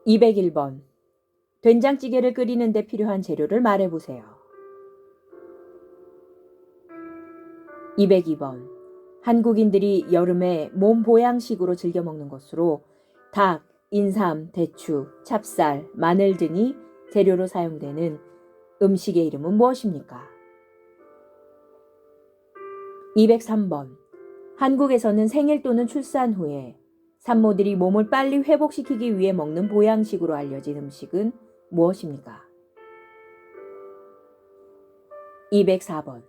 201번. 된장찌개를 끓이는 데 필요한 재료를 말해보세요. 202번. 한국인들이 여름에 몸 보양식으로 즐겨 먹는 것으로 닭, 인삼, 대추, 찹쌀, 마늘 등이 재료로 사용되는 음식의 이름은 무엇입니까? 203번. 한국에서는 생일 또는 출산 후에 산모들이 몸을 빨리 회복시키기 위해 먹는 보양식으로 알려진 음식은 무엇입니까? 204번.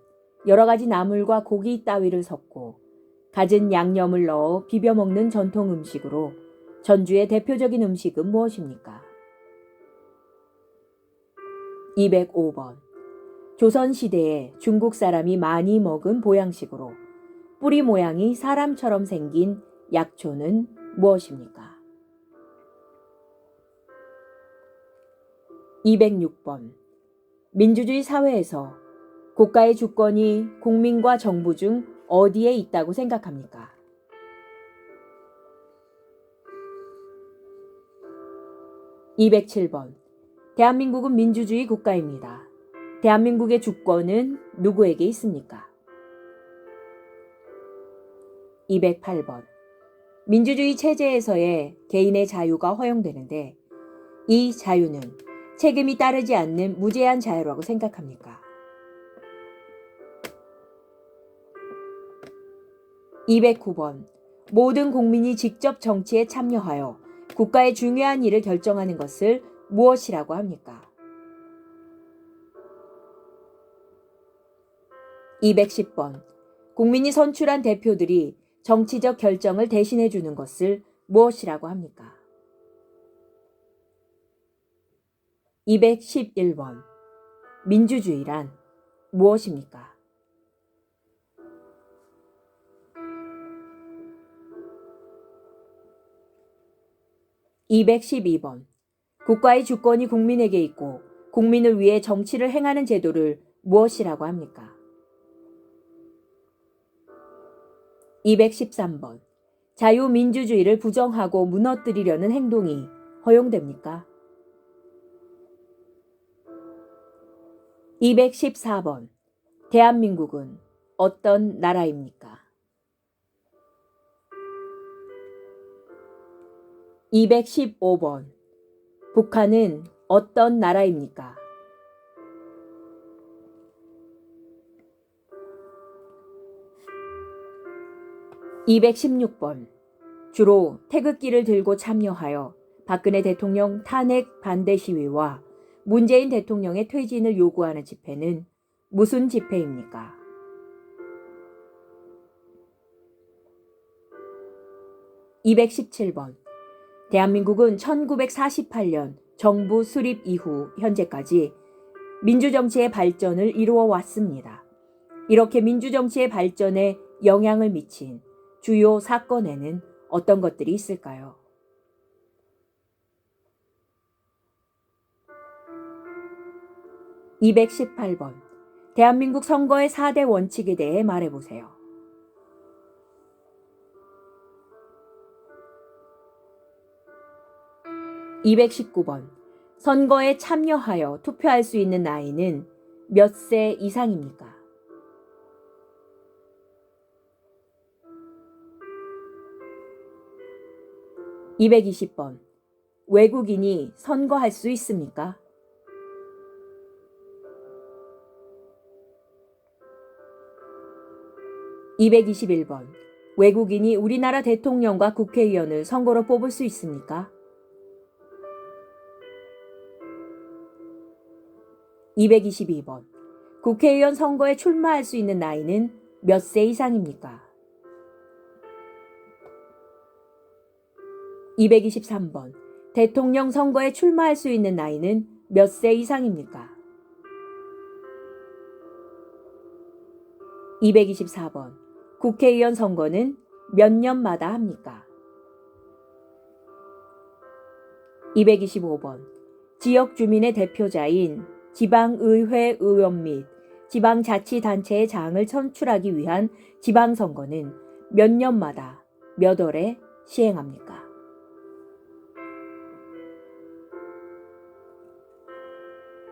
여러 가지 나물과 고기 따위를 섞고 갖은 양념을 넣어 비벼 먹는 전통 음식으로 전주의 대표적인 음식은 무엇입니까? 205번. 조선시대에 중국 사람이 많이 먹은 보양식으로 뿌리 모양이 사람처럼 생긴 약초는 무엇입니까? 206번. 민주주의 사회에서 국가의 주권이 국민과 정부 중 어디에 있다고 생각합니까? 207번. 대한민국은 민주주의 국가입니다. 대한민국의 주권은 누구에게 있습니까? 208번. 민주주의 체제에서의 개인의 자유가 허용되는데 이 자유는 책임이 따르지 않는 무제한 자유라고 생각합니까? 209번. 모든 국민이 직접 정치에 참여하여 국가의 중요한 일을 결정하는 것을 무엇이라고 합니까? 210번. 국민이 선출한 대표들이 정치적 결정을 대신해 주는 것을 무엇이라고 합니까? 211번. 민주주의란 무엇입니까? 212번. 국가의 주권이 국민에게 있고 국민을 위해 정치를 행하는 제도를 무엇이라고 합니까? 213번. 자유민주주의를 부정하고 무너뜨리려는 행동이 허용됩니까? 214번. 대한민국은 어떤 나라입니까? 215번. 북한은 어떤 나라입니까? 216번. 주로 태극기를 들고 참여하여 박근혜 대통령 탄핵 반대 시위와 문재인 대통령의 퇴진을 요구하는 집회는 무슨 집회입니까? 217번. 대한민국은 1948년 정부 수립 이후 현재까지 민주정치의 발전을 이루어 왔습니다. 이렇게 민주정치의 발전에 영향을 미친 주요 사건에는 어떤 것들이 있을까요? 218번. 대한민국 선거의 4대 원칙에 대해 말해보세요. 219번. 선거에 참여하여 투표할 수 있는 나이는 몇 세 이상입니까? 220번. 외국인이 선거할 수 있습니까? 221번. 외국인이 우리나라 대통령과 국회의원을 선거로 뽑을 수 있습니까? 222번. 국회의원 선거에 출마할 수 있는 나이는 몇 세 이상입니까? 223번. 대통령 선거에 출마할 수 있는 나이는 몇 세 이상입니까? 224번. 국회의원 선거는 몇 년마다 합니까? 225번. 지역 주민의 대표자인 지방의회 의원 및 지방자치단체의 장을 선출하기 위한 지방선거는 몇 년마다 몇 월에 시행합니까?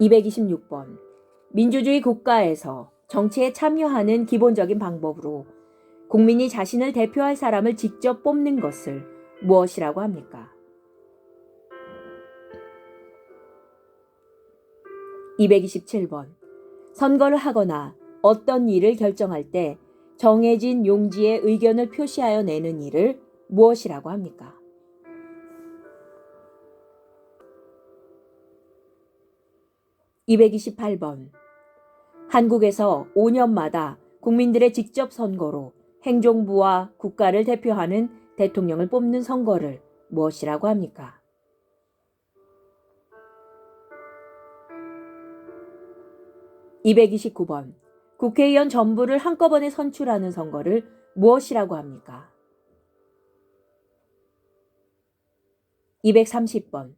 226번. 민주주의 국가에서 정치에 참여하는 기본적인 방법으로 국민이 자신을 대표할 사람을 직접 뽑는 것을 무엇이라고 합니까? 227번. 선거를 하거나 어떤 일을 결정할 때 정해진 용지에 의견을 표시하여 내는 일을 무엇이라고 합니까? 228번. 한국에서 5년마다 국민들의 직접 선거로 행정부와 국가를 대표하는 대통령을 뽑는 선거를 무엇이라고 합니까? 229번. 국회의원 전부를 한꺼번에 선출하는 선거를 무엇이라고 합니까? 230번.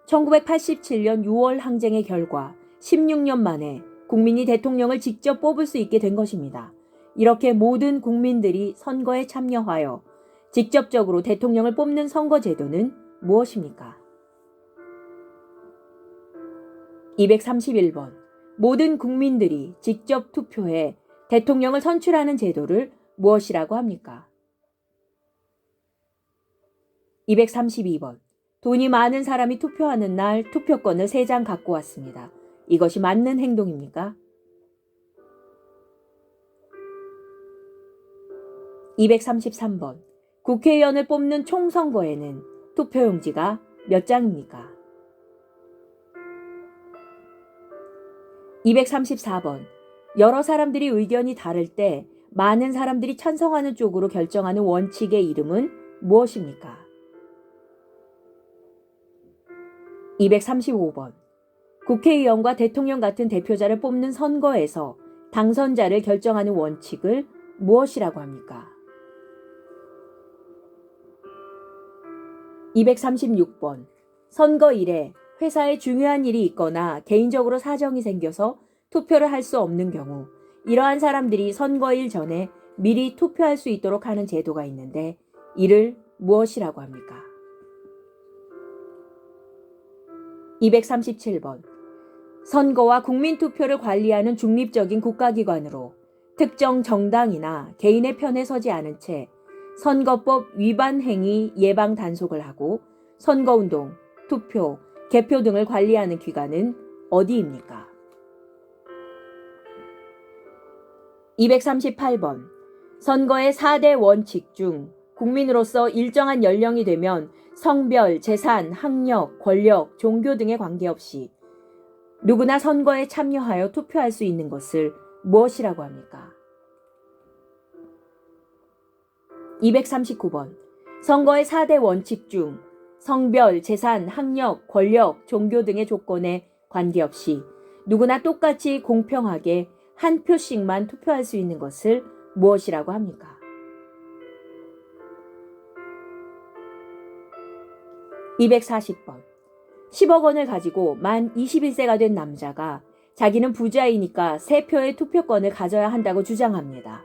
1987년 6월 항쟁의 결과 16년 만에 국민이 대통령을 직접 뽑을 수 있게 된 것입니다. 이렇게 모든 국민들이 선거에 참여하여 직접적으로 대통령을 뽑는 선거제도는 무엇입니까? 231번. 모든 국민들이 직접 투표해 대통령을 선출하는 제도를 무엇이라고 합니까? 232번. 돈이 많은 사람이 투표하는 날 투표권을 3장 갖고 왔습니다. 이것이 맞는 행동입니까? 233번. 국회의원을 뽑는 총선거에는 투표용지가 몇 장입니까? 234번. 여러 사람들이 의견이 다를 때 많은 사람들이 찬성하는 쪽으로 결정하는 원칙의 이름은 무엇입니까? 235번. 국회의원과 대통령 같은 대표자를 뽑는 선거에서 당선자를 결정하는 원칙을 무엇이라고 합니까? 236번. 선거일에 회사에 중요한 일이 있거나 개인적으로 사정이 생겨서 투표를 할 수 없는 경우 이러한 사람들이 선거일 전에 미리 투표할 수 있도록 하는 제도가 있는데 이를 무엇이라고 합니까? 237번. 선거와 국민투표를 관리하는 중립적인 국가기관으로 특정 정당이나 개인의 편에 서지 않은 채 선거법 위반 행위 예방 단속을 하고 선거운동, 투표, 개표 등을 관리하는 기관은 어디입니까? 238번. 선거의 4대 원칙 중 국민으로서 일정한 연령이 되면 성별, 재산, 학력, 권력, 종교 등에 관계없이 누구나 선거에 참여하여 투표할 수 있는 것을 무엇이라고 합니까? 239번. 선거의 4대 원칙 중 성별, 재산, 학력, 권력, 종교 등의 조건에 관계없이 누구나 똑같이 공평하게 한 표씩만 투표할 수 있는 것을 무엇이라고 합니까? 240번. 10억 원을 가지고 만 21세가 된 남자가 자기는 부자이니까 3표의 투표권을 가져야 한다고 주장합니다.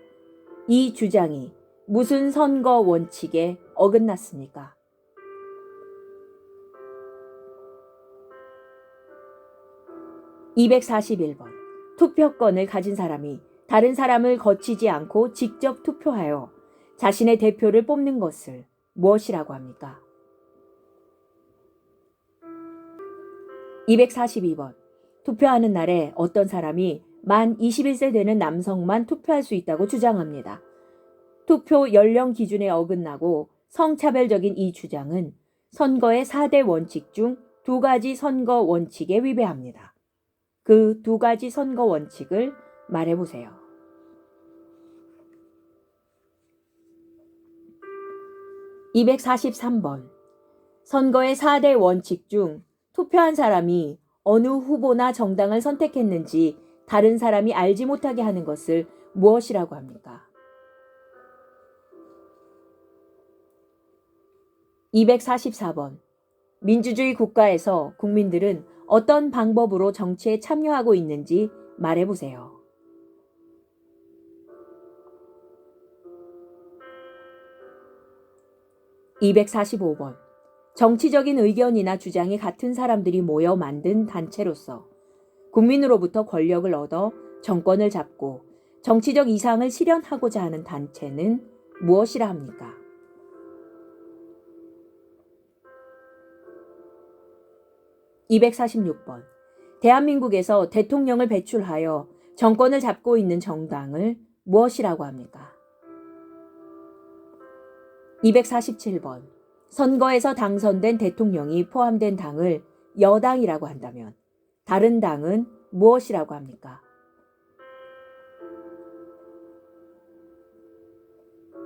이 주장이 무슨 선거 원칙에 어긋났습니까? 241번. 투표권을 가진 사람이 다른 사람을 거치지 않고 직접 투표하여 자신의 대표를 뽑는 것을 무엇이라고 합니까? 242번. 투표하는 날에 어떤 사람이 만 21세 되는 남성만 투표할 수 있다고 주장합니다. 투표 연령 기준에 어긋나고 성차별적인 이 주장은 선거의 4대 원칙 중 2가지 선거 원칙에 위배합니다. 그 2가지 선거 원칙을 말해보세요. 243번. 선거의 4대 원칙 중 투표한 사람이 어느 후보나 정당을 선택했는지 다른 사람이 알지 못하게 하는 것을 무엇이라고 합니까? 244번. 민주주의 국가에서 국민들은 어떤 방법으로 정치에 참여하고 있는지 말해보세요. 245번. 정치적인 의견이나 주장이 같은 사람들이 모여 만든 단체로서 국민으로부터 권력을 얻어 정권을 잡고 정치적 이상을 실현하고자 하는 단체는 무엇이라 합니까? (246번) 대한민국에서 대통령을 배출하여 정권을 잡고 있는 정당을 무엇이라고 합니까? (247번) 선거에서 당선된 대통령이 포함된 당을 여당이라고 한다면 다른 당은 무엇이라고 합니까?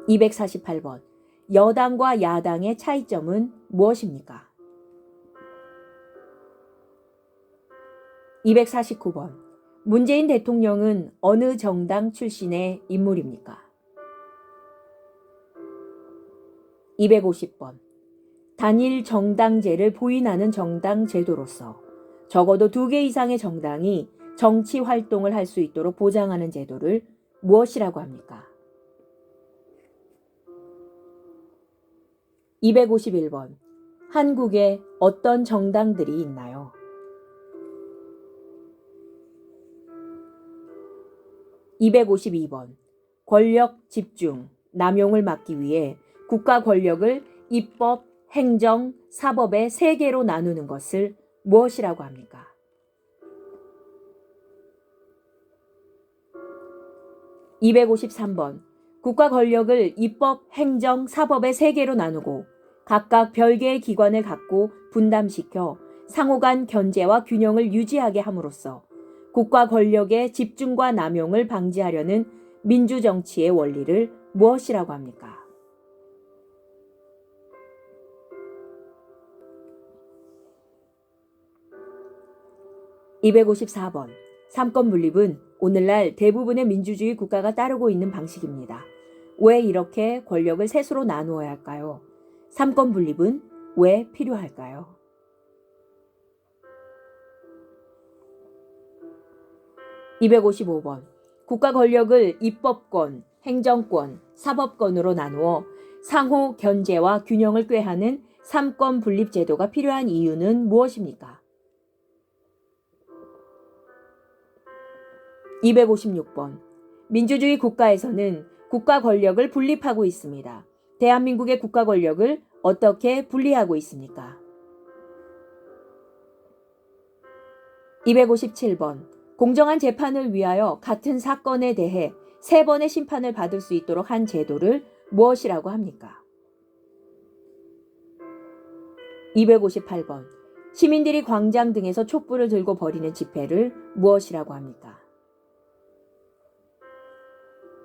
(248번) 여당과 야당의 차이점은 무엇입니까? (249번) 문재인 대통령은 어느 정당 출신의 인물입니까? (250번) 단일 정당제를 부인하는 정당 제도로서 적어도 2개 이상의 정당이 정치 활동을 할 수 있도록 보장하는 제도를 무엇이라고 합니까? (251번) 한국에 어떤 정당들이 있나요? (252번) 권력 집중, 남용을 막기 위해 국가 권력을 입법, 행정, 사법의 3개로 나누는 것을 무엇이라고 합니까? (253번) 국가 권력을 입법, 행정, 사법의 3개로 나누고 각각 별개의 기관을 갖고 분담시켜 상호간 견제와 균형을 유지하게 함으로써 국가 권력의 집중과 남용을 방지하려는 민주정치의 원리를 무엇이라고 합니까? (254번) 삼권 분립은 오늘날 대부분의 민주주의 국가가 따르고 있는 방식입니다. 왜 이렇게 권력을 셋으로 나누어야 할까요? 삼권 분립은 왜 필요할까요? (255번) 국가 권력을 입법권, 행정권, 사법권으로 나누어 상호 견제와 균형을 꾀하는 삼권 분립 제도가 필요한 이유는 무엇입니까? (256번) 민주주의 국가에서는 국가 권력을 분립하고 있습니다. 대한민국의 국가 권력을 어떻게 분리하고 있습니까? (257번) 공정한 재판을 위하여 같은 사건에 대해 3번의 심판을 받을 수 있도록 한 제도를 무엇이라고 합니까? (258번) 시민들이 광장 등에서 촛불을 들고 벌이는 집회를 무엇이라고 합니까?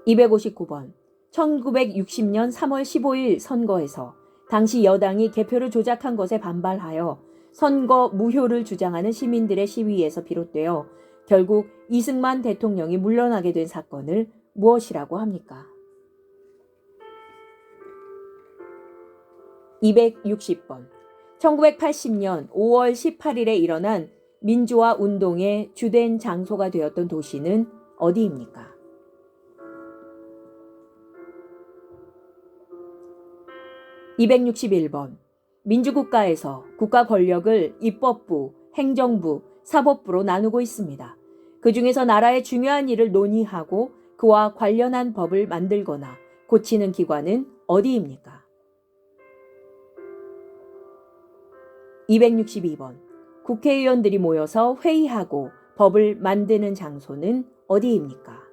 (259번) 1960년 3월 15일 선거에서 당시 여당이 개표를 조작한 것에 반발하여 선거 무효를 주장하는 시민들의 시위에서 비롯되어 결국 이승만 대통령이 물러나게 된 사건을 무엇이라고 합니까? (260번) 1980년 5월 18일에 일어난 민주화 운동의 주된 장소가 되었던 도시는 어디입니까? (261번) 민주국가에서 국가 권력을 입법부, 행정부, 사법부로 나누고 있습니다. 그 중에서 나라의 중요한 일을 논의하고 그와 관련한 법을 만들거나 고치는 기관은 어디입니까? (262번) 국회의원들이 모여서 회의하고 법을 만드는 장소는 어디입니까?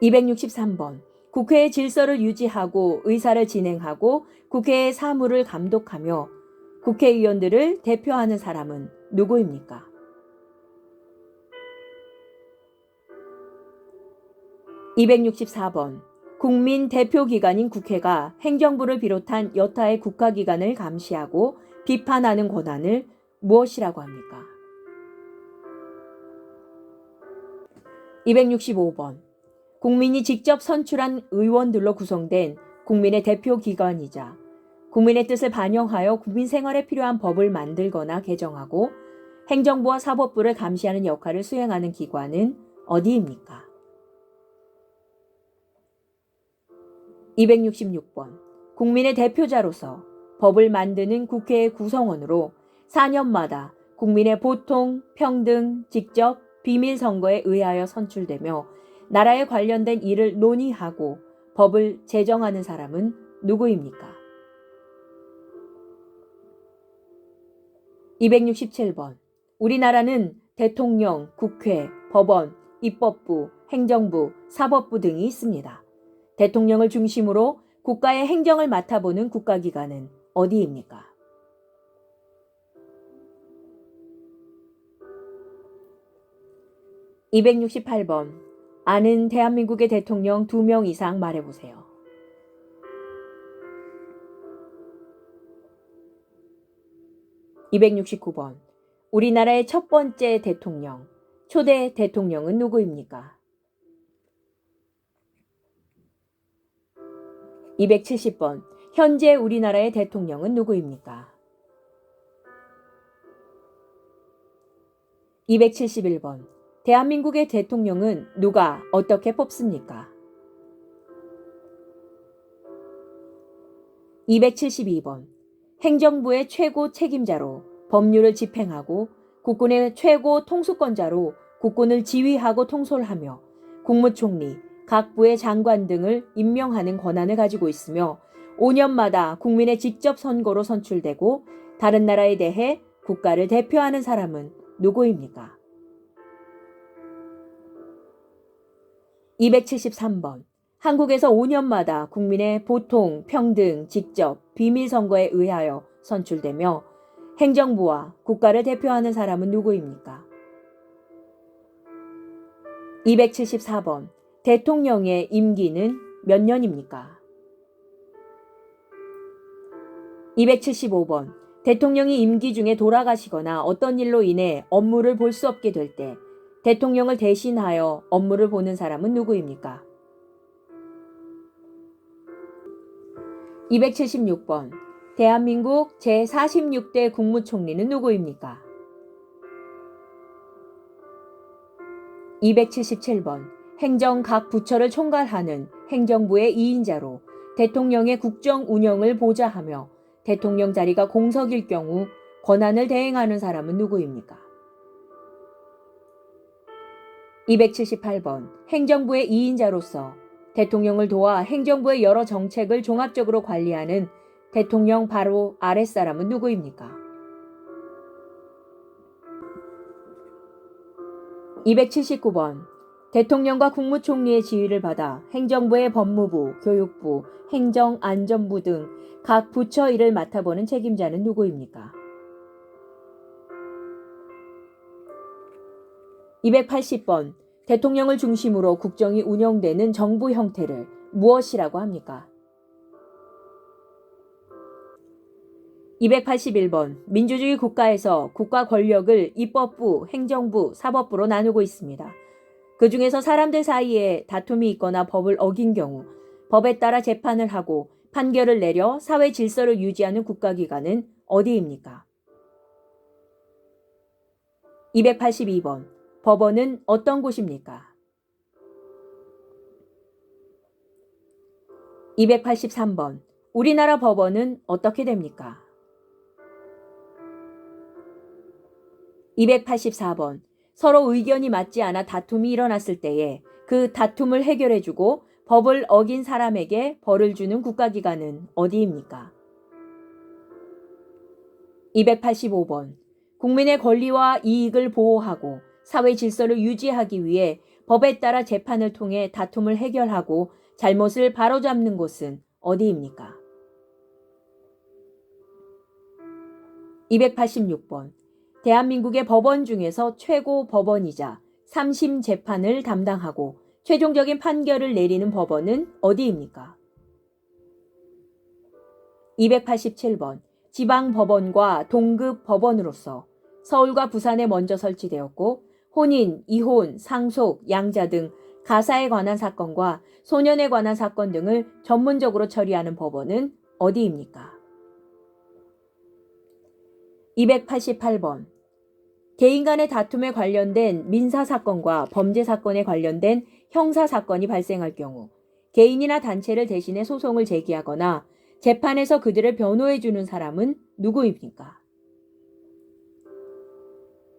(263번) 국회의 질서를 유지하고 의사를 진행하고 국회의 사무를 감독하며 국회의원들을 대표하는 사람은 누구입니까? (264번) 국민 대표기관인 국회가 행정부를 비롯한 여타의 국가기관을 감시하고 비판하는 권한을 무엇이라고 합니까? (265번) 국민이 직접 선출한 의원들로 구성된 국민의 대표기관이자 국민의 뜻을 반영하여 국민 생활에 필요한 법을 만들거나 개정하고 행정부와 사법부를 감시하는 역할을 수행하는 기관은 어디입니까? (266번) 국민의 대표자로서 법을 만드는 국회의 구성원으로 4년마다 국민의 보통, 평등, 직접, 비밀 선거에 의하여 선출되며 나라에 관련된 일을 논의하고 법을 제정하는 사람은 누구입니까? 267번. 우리나라는 대통령, 국회, 법원, 입법부, 행정부, 사법부 등이 있습니다. 대통령을 중심으로 국가의 행정을 맡아보는 국가기관은 어디입니까? 268번. 아는 대한민국의 대통령 2명 이상 말해보세요. 269번. 우리나라의 첫 번째 대통령, 초대 대통령은 누구입니까? 270번. 현재 우리나라의 대통령은 누구입니까? 271번. 대한민국의 대통령은 누가 어떻게 뽑습니까? 272번. 행정부의 최고 책임자로 법률을 집행하고 국군의 최고 통수권자로 국군을 지휘하고 통솔하며 국무총리, 각 부의 장관 등을 임명하는 권한을 가지고 있으며 5년마다 국민의 직접 선거로 선출되고 다른 나라에 대해 국가를 대표하는 사람은 누구입니까? 273번. 한국에서 5년마다 국민의 보통, 평등, 직접, 비밀 선거에 의하여 선출되며 행정부와 국가를 대표하는 사람은 누구입니까? 274번. 대통령의 임기는 몇 년입니까? 275번. 대통령이 임기 중에 돌아가시거나 어떤 일로 인해 업무를 볼 수 없게 될 때 대통령을 대신하여 업무를 보는 사람은 누구입니까? 276번. 대한민국 제46대 국무총리는 누구입니까? 277번. 행정 각 부처를 총괄하는 행정부의 2인자로 대통령의 국정 운영을 보좌하며 대통령 자리가 공석일 경우 권한을 대행하는 사람은 누구입니까? 278번. 행정부의 2인자로서 대통령을 도와 행정부의 여러 정책을 종합적으로 관리하는 대통령 바로 아랫사람은 누구입니까? 279번. 대통령과 국무총리의 지휘를 받아 행정부의 법무부, 교육부, 행정안전부 등 각 부처 일을 맡아보는 책임자는 누구입니까? 280번. 대통령을 중심으로 국정이 운영되는 정부 형태를 무엇이라고 합니까? 281번. 민주주의 국가에서 국가 권력을 입법부, 행정부, 사법부로 나누고 있습니다. 그 중에서 사람들 사이에 다툼이 있거나 법을 어긴 경우 법에 따라 재판을 하고 판결을 내려 사회 질서를 유지하는 국가기관은 어디입니까? 282번. 법원은 어떤 곳입니까? 283번. 우리나라 법원은 어떻게 됩니까? 284번. 서로 의견이 맞지 않아 다툼이 일어났을 때에 그 다툼을 해결해주고 법을 어긴 사람에게 벌을 주는 국가기관은 어디입니까? 285번. 국민의 권리와 이익을 보호하고 사회 질서를 유지하기 위해 법에 따라 재판을 통해 다툼을 해결하고 잘못을 바로잡는 곳은 어디입니까? 286번. 대한민국의 법원 중에서 최고 법원이자 3심 재판을 담당하고 최종적인 판결을 내리는 법원은 어디입니까? 287번. 지방법원과 동급 법원으로서 서울과 부산에 먼저 설치되었고 혼인, 이혼, 상속, 양자 등 가사에 관한 사건과 소년에 관한 사건 등을 전문적으로 처리하는 법원은 어디입니까? 288번. 개인 간의 다툼에 관련된 민사사건과 범죄사건에 관련된 형사사건이 발생할 경우 개인이나 단체를 대신해 소송을 제기하거나 재판에서 그들을 변호해 주는 사람은 누구입니까?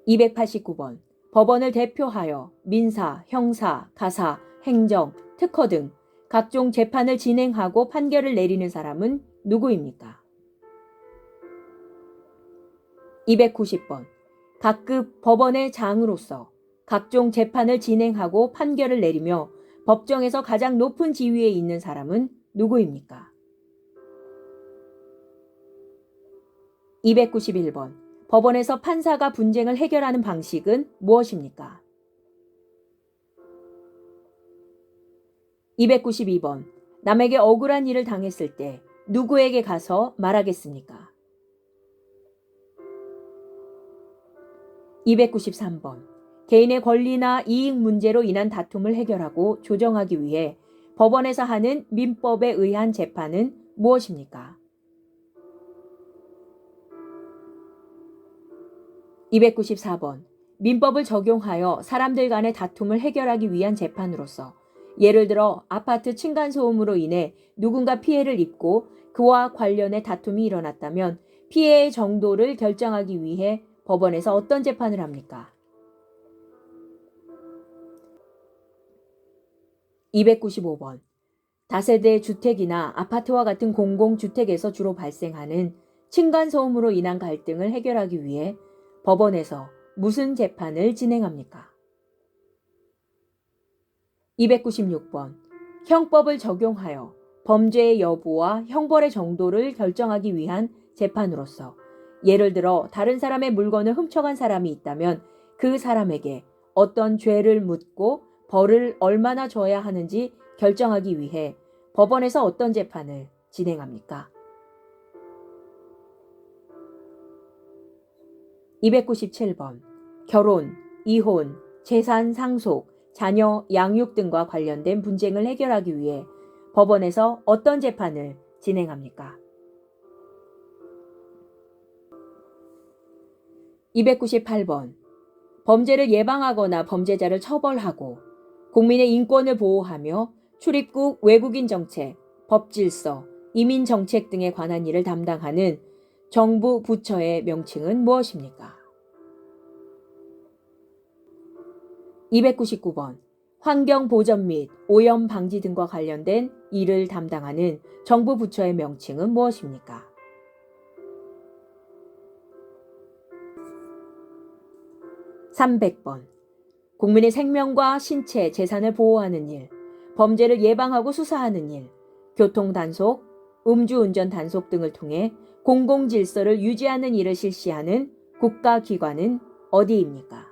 289번. 법원을 대표하여 민사, 형사, 가사, 행정, 특허 등 각종 재판을 진행하고 판결을 내리는 사람은 누구입니까? 290번. 각급 법원의 장으로서 각종 재판을 진행하고 판결을 내리며 법정에서 가장 높은 지위에 있는 사람은 누구입니까? 291번. 법원에서 판사가 분쟁을 해결하는 방식은 무엇입니까? 292번. 남에게 억울한 일을 당했을 때 누구에게 가서 말하겠습니까? 293번. 개인의 권리나 이익 문제로 인한 다툼을 해결하고 조정하기 위해 법원에서 하는 민법에 의한 재판은 무엇입니까? 294번. 민법을 적용하여 사람들 간의 다툼을 해결하기 위한 재판으로서 예를 들어 아파트 층간소음으로 인해 누군가 피해를 입고 그와 관련해 다툼이 일어났다면 피해의 정도를 결정하기 위해 법원에서 어떤 재판을 합니까? 295번. 다세대 주택이나 아파트와 같은 공공주택에서 주로 발생하는 층간소음으로 인한 갈등을 해결하기 위해 법원에서 무슨 재판을 진행합니까? 296번. 형법을 적용하여 범죄의 여부와 형벌의 정도를 결정하기 위한 재판으로서 예를 들어 다른 사람의 물건을 훔쳐간 사람이 있다면 그 사람에게 어떤 죄를 묻고 벌을 얼마나 줘야 하는지 결정하기 위해 법원에서 어떤 재판을 진행합니까? 297번. 결혼, 이혼, 재산 상속, 자녀 양육 등과 관련된 분쟁을 해결하기 위해 법원에서 어떤 재판을 진행합니까? 298번. 범죄를 예방하거나 범죄자를 처벌하고 국민의 인권을 보호하며 출입국 외국인 정책, 법질서, 이민 정책 등에 관한 일을 담당하는 정부 부처의 명칭은 무엇입니까? 299번. 환경 보전 및 오염 방지 등과 관련된 일을 담당하는 정부 부처의 명칭은 무엇입니까? 300번. 국민의 생명과 신체, 재산을 보호하는 일, 범죄를 예방하고 수사하는 일, 교통단속, 음주운전 단속 등을 통해 공공질서를 유지하는 일을 실시하는 국가기관은 어디입니까?